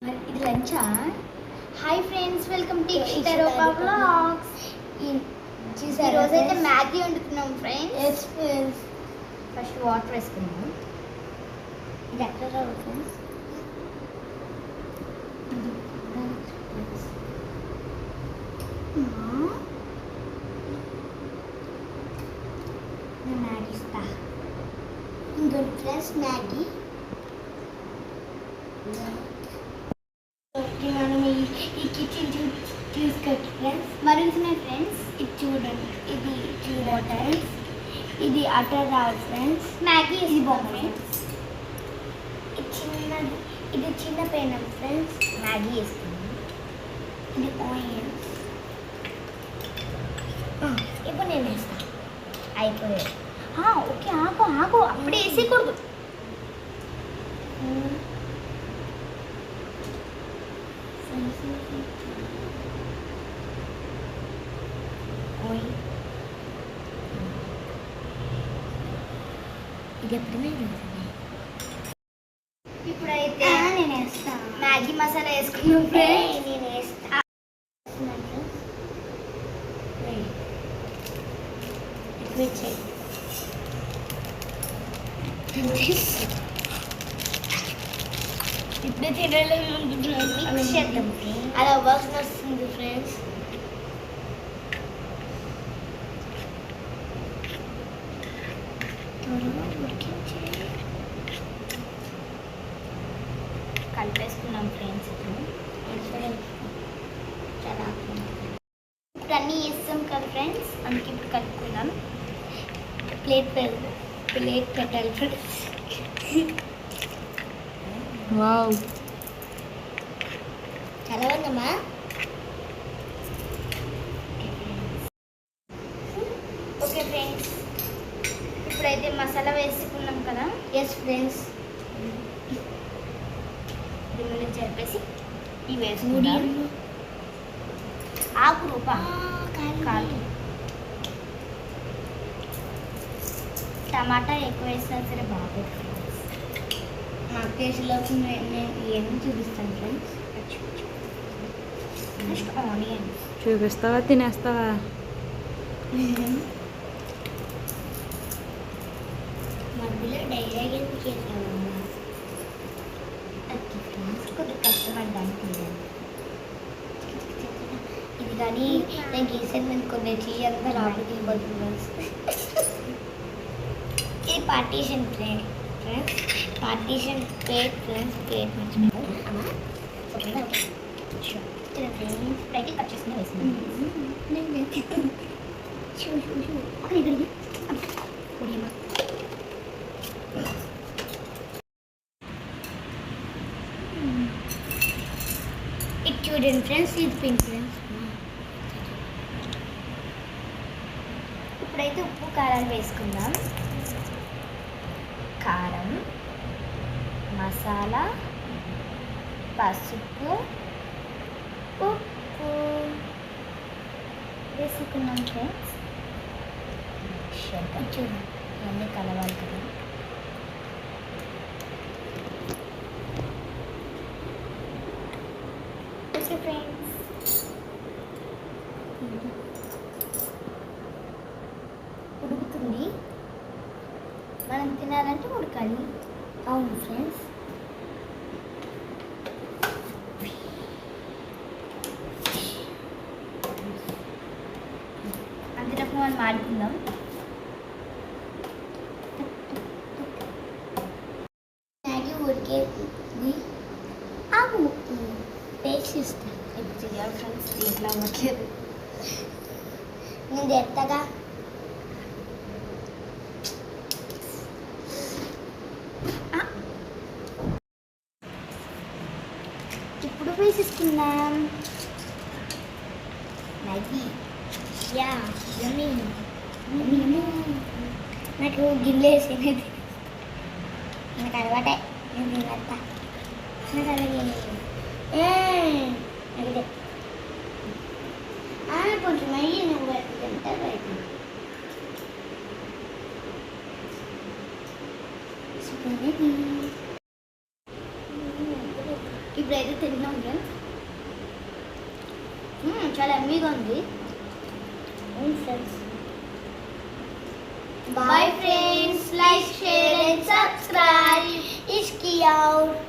ఇది లంచా? Hi friends, welcome to Ikshitarupa vlogs. ఈ రోజైతే మ్యాగీ వండుతున్నాం ఫ్రెండ్స్. ఫస్ట్ వాటర్ వేసుకున్నాము. ఇది ఎక్కడ రావు ఫ్రెండ్స్? మ్యాగీ ఇస్తా. ఇంకోటి ఫ్రెండ్స్ మ్యాగీ. మనం ఈ కిచెన్ చూసుకోండి ఫ్రెండ్స్. మరుగుతున్నాయి ఫ్రెండ్స్. ఇది చూడండి, ఇది చూడండి. ఇది అటర్ రావు ఫ్రెండ్స్. మ్యాగీ ఇది బాగుంది. ఇది చిన్నది, ఇది చిన్న పెనం ఫ్రెండ్స్. మ్యాగీ వేసుకుంది. ఇది ఆనియన్స్. ఇప్పుడు నేను వేస్తాను. అయిపోయాయి. ఓకే, ఆకు ఆకు అప్పుడే వేసేయకూడదు. ఇది ఎప్పుడైనా ఇప్పుడైతే నేను వేస్తాను. మ్యాగీ మసాలా వేసుకున్నాను ఫ్రెండ్స్. నేను వేస్తాను. ఇప్పుడే తినలేదు. అలా వాసన వస్తుంది ఫ్రెండ్స్. కలిపేసుకున్నాం ఫ్రెండ్స్. చాలా ఇప్పుడు అన్నీ వేస్తాం కదా ఫ్రెండ్స్, అందుకే ఇప్పుడు కలుపుకుందాం. ప్లేట్ పెట్టాలి ఫ్రెండ్స్. వావ్, చాలా ఉందమ్మా. ఓకే ఫ్రెండ్స్, ఇప్పుడైతే మసాలా వేసుకున్నాం కదా. ఎస్ ఫ్రెండ్స్, దీన్ని చెప్పేసి ఇవి వేసుకుంటాం. ఆకు రూపా కాలు. టమాటా ఎక్కువ వేసినా సరే బాగుంది ఫ్రెండ్స్. నాకు టేస్ట్లో నేను ఇవన్నీ చూపిస్తాను ఫ్రెండ్స్. నెక్స్ట్ ఆనియన్స్ చూపిస్తావా తినేస్తావా? మధ్యలో డైరెక్ట్ ఎందుకు చేసామమ్మా? అది ఫ్రెండ్స్ కొద్దిగా కష్టపడ్డానికి ఇది కానీ నేను గీసాను. నేను కొన్ని అంతా లోపలికి వెళ్ళిపోతుంది ఫ్రెండ్స్. ఇది partition plate friends. Partition plate friends. Plate మర్చిపోయాను. ఓకేనా? ఇప్పుడైతే కట్ చేసుకుని వేసింది. ఇది చూడండి ఫ్రెండ్స్, ఇది పింక్ ఫ్రెండ్స్. ఇప్పుడైతే ఉప్పు కారాలు వేసుకుందాం. కారం, మసాలా, పసుపు, ఉప్పు వేసుకున్నాం ఫ్రెండ్స్. చూడండి, ఇవన్నీ కలవాలి కదా. ఓకే ఫ్రెండ్స్, ఉడుకుతుంది. మనం తినాలంటే ఉడకాలి. అవును ఫ్రెండ్స్. అంతేటప్పుడు మనం ఆడుకుందాం. మ్యాగీ ఉడికేది. ఆకు పేస్ట్ ఇస్తాను. ఇప్పుడు చేయాలి ఫ్రెండ్స్. దీంట్లో అవ్వట్లేదు. నేను ఎత్తగా ఇప్పుడు వేసేసుకుందాం మ్యాగీ. యా, యమ్మీ. నాకు గిన్నె వేసేది నాకు అలవాటే. నేను తినేస్తా. నాకు అలాగే కొంచెం అయ్యి నువ్వు తింటా బయట. ఇప్పుడైతే తింటున్నాం ఫ్రెండ్స్. చాలా ఎమ్మీగా ఉంది friends. Bye friends, like share and subscribe. ఇష్కి అవుట్.